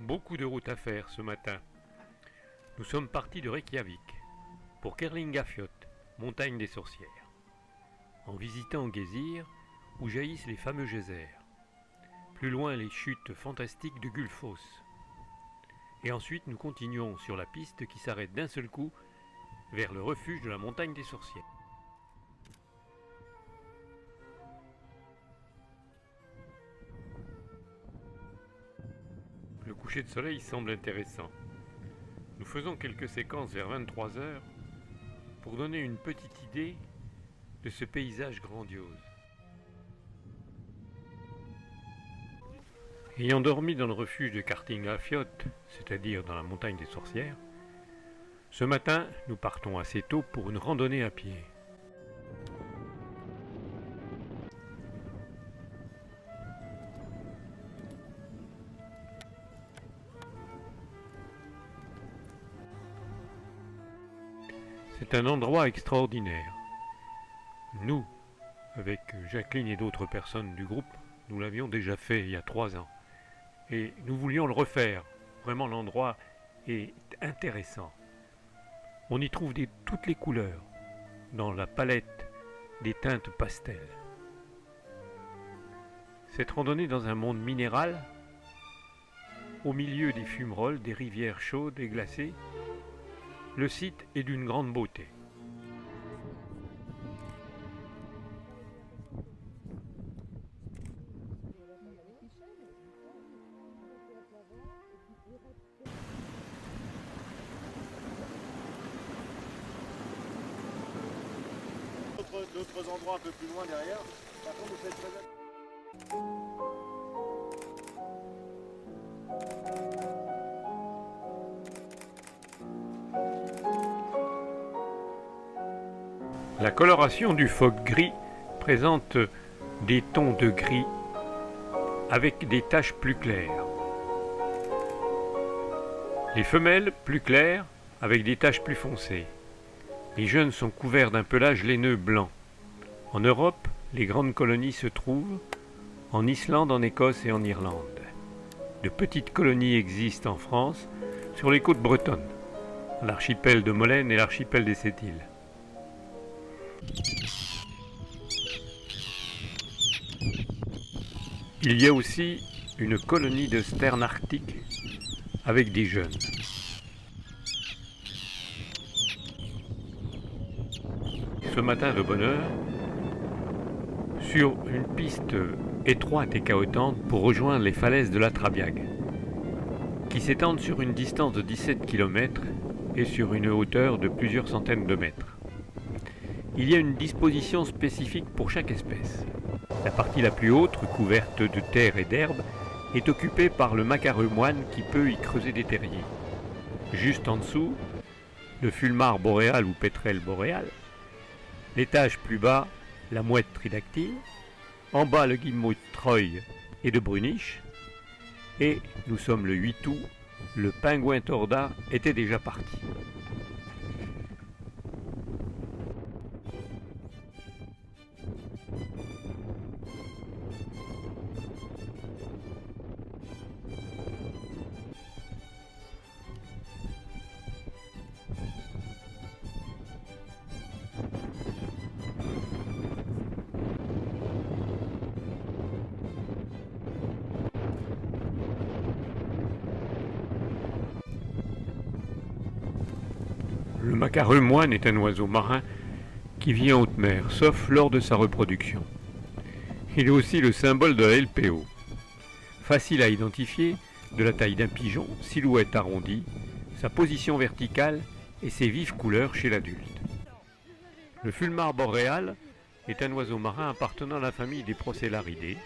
Beaucoup de route à faire ce matin. Nous sommes partis de Reykjavik pour Kerlingafjöll, montagne des sorcières, en visitant Geyser où jaillissent les fameux geysers. Plus loin les chutes fantastiques de Gullfoss. Et ensuite nous continuons sur la piste qui s'arrête d'un seul coup vers le refuge de la montagne des sorcières. Le coucher de soleil semble intéressant. Nous faisons quelques séquences vers 23 heures pour donner une petite idée de ce paysage grandiose. Ayant dormi dans le refuge de Kerlingafjöll, c'est-à-dire dans la montagne des sorcières, ce matin nous partons assez tôt pour une randonnée à pied. C'est un endroit extraordinaire. Nous, avec Jacqueline et d'autres personnes du groupe, nous l'avions déjà fait il y a 3 ans. Et nous voulions le refaire. Vraiment, l'endroit est intéressant. On y trouve toutes les couleurs, dans la palette des teintes pastel. Cette randonnée dans un monde minéral, au milieu des fumerolles, des rivières chaudes et glacées, le site est d'une grande beauté. D'autres endroits un peu plus loin derrière, par contre vous faites très bien. La coloration du phoque gris présente des tons de gris avec des taches plus claires. Les femelles plus claires avec des taches plus foncées. Les jeunes sont couverts d'un pelage laineux blanc. En Europe, les grandes colonies se trouvent en Islande, en Écosse et en Irlande. De petites colonies existent en France sur les côtes bretonnes, l'archipel de Molène et l'archipel des Sept-Îles. Il y a aussi une colonie de sternes arctiques avec des jeunes. Ce matin de bonne heure, sur une piste étroite et chaotique pour rejoindre les falaises de la Trabiag, qui s'étendent sur une distance de 17 km et sur une hauteur de plusieurs centaines de mètres. Il y a une disposition spécifique pour chaque espèce. La partie la plus haute, couverte de terre et d'herbe, est occupée par le macareux moine qui peut y creuser des terriers. Juste en dessous, le fulmar boréal ou pétrel boréal. L'étage plus bas, la mouette tridactyle. En bas, le guillemot de Troy et de Bruniche. Et nous sommes le 8 août, le pingouin torda était déjà parti. Le macareux moine est un oiseau marin qui vit en haute mer, sauf lors de sa reproduction. Il est aussi le symbole de la LPO. Facile à identifier, de la taille d'un pigeon, silhouette arrondie, sa position verticale et ses vives couleurs chez l'adulte. Le fulmar boréal est un oiseau marin appartenant à la famille des Procellaridae.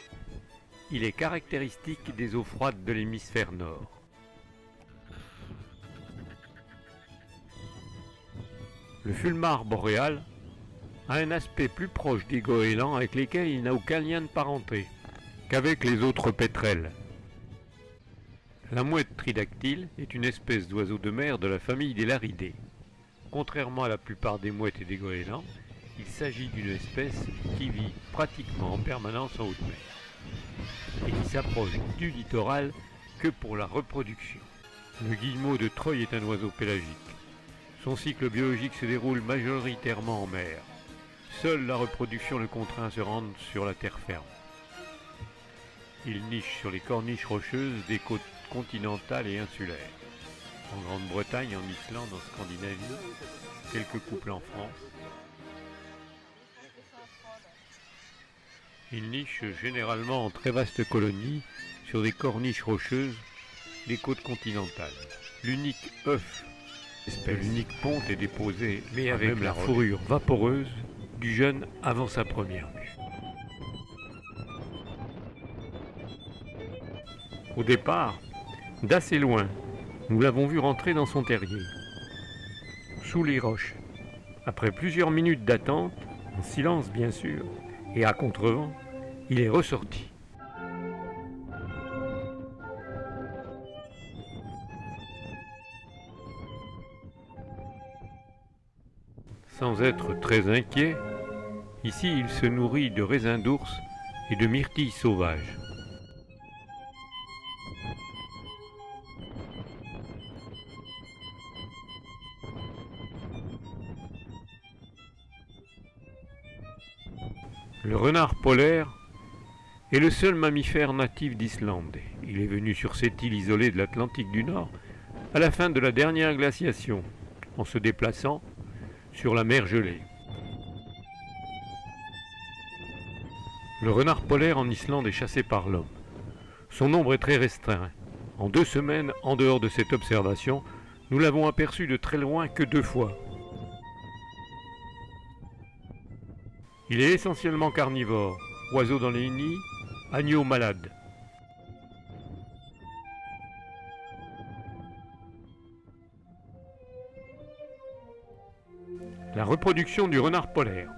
Il est caractéristique des eaux froides de l'hémisphère nord. Le fulmar boréal a un aspect plus proche des goélands avec lesquels il n'a aucun lien de parenté qu'avec les autres pétrels. La mouette tridactyle est une espèce d'oiseau de mer de la famille des Laridés. Contrairement à la plupart des mouettes et des goélands, il s'agit d'une espèce qui vit pratiquement en permanence en haute mer et qui s'approche du littoral que pour la reproduction. Le guillemot de Troyes est un oiseau pélagique. Son cycle biologique se déroule majoritairement en mer. Seule la reproduction le contraint à se rendre sur la terre ferme. Il niche sur les corniches rocheuses des côtes continentales et insulaires. En Grande-Bretagne, en Islande, en Scandinavie, quelques couples en France. Il niche généralement en très vastes colonies sur des corniches rocheuses des côtes continentales. L'unique œuf de l'unique ponte est déposé, mais avec même la fourrure vaporeuse du jeune avant sa première mue. Au départ, d'assez loin, nous l'avons vu rentrer dans son terrier, sous les roches. Après plusieurs minutes d'attente, en silence bien sûr, et à contrevent, il est ressorti. Sans être très inquiet, ici il se nourrit de raisins d'ours et de myrtilles sauvages. Le renard polaire est le seul mammifère natif d'Islande. Il est venu sur cette île isolée de l'Atlantique du Nord à la fin de la dernière glaciation, en se déplaçant sur la mer gelée. Le renard polaire en Islande est chassé par l'homme. Son nombre est très restreint. En 2 semaines, en dehors de cette observation, nous l'avons aperçu de très loin que 2 fois. Il est essentiellement carnivore, oiseaux dans les nids, agneaux malades. La reproduction du renard polaire.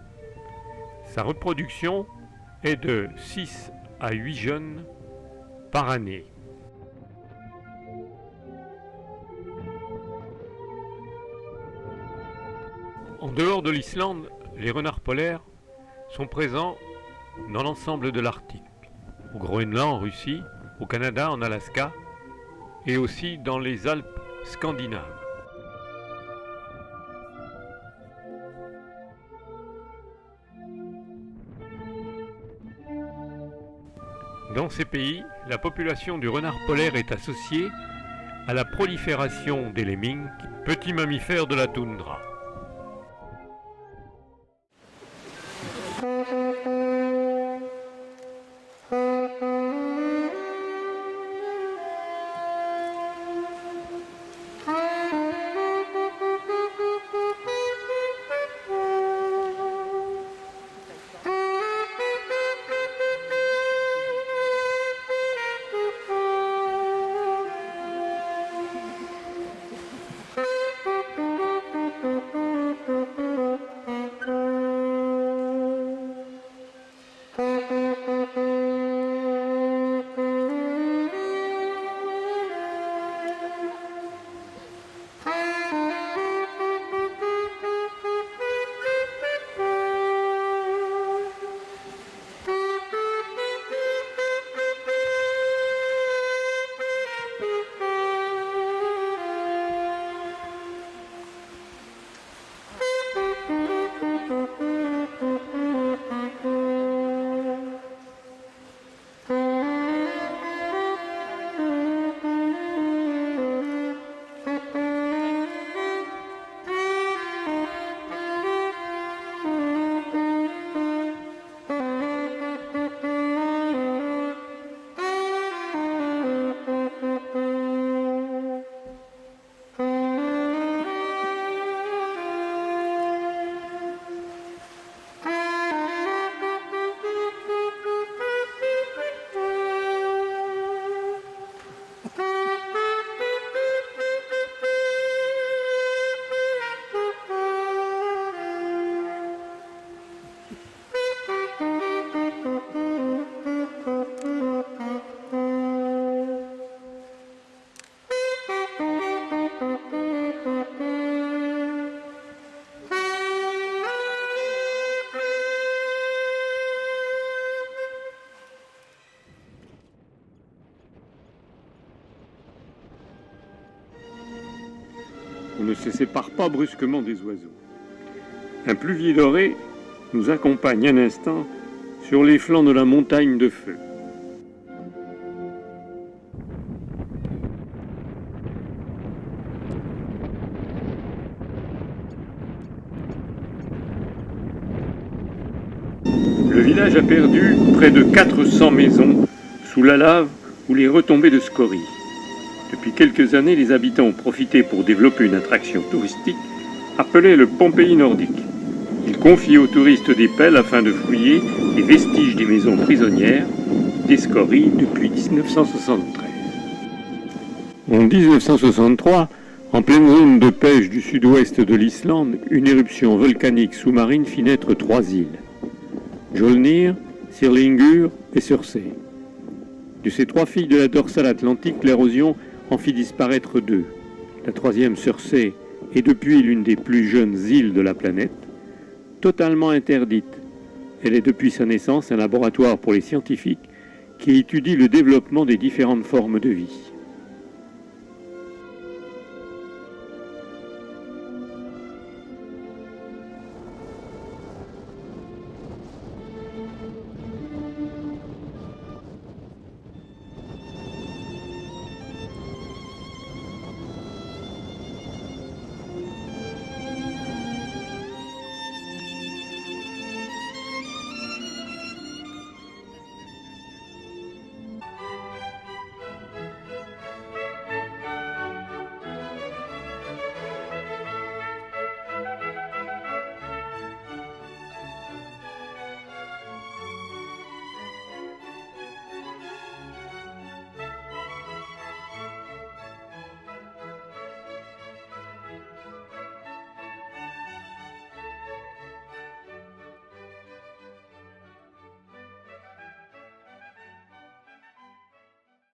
Sa reproduction est de 6 à 8 jeunes par année. En dehors de l'Islande, les renards polaires sont présents dans l'ensemble de l'Arctique, au Groenland, en Russie, au Canada, en Alaska et aussi dans les Alpes scandinaves. Dans ces pays, la population du renard polaire est associée à la prolifération des lemmings, petits mammifères de la toundra. On ne se sépare pas brusquement des oiseaux. Un pluvier doré nous accompagne un instant sur les flancs de la montagne de feu. Le village a perdu près de 400 maisons sous la lave ou les retombées de scories. Depuis quelques années, les habitants ont profité pour développer une attraction touristique appelée le Pompéi nordique. Ils confient aux touristes des pelles afin de fouiller les vestiges des maisons prisonnières des scories depuis 1973. En 1963, en pleine zone de pêche du sud-ouest de l'Islande, une éruption volcanique sous-marine fit naître 3 îles: Jolnir, Sirlingur et Surtsey. De ces 3 filles de la dorsale atlantique, l'érosion en fit disparaître 2. La 3e, Surtsey, est depuis l'une des plus jeunes îles de la planète. Totalement interdite, elle est depuis sa naissance un laboratoire pour les scientifiques qui étudient le développement des différentes formes de vie.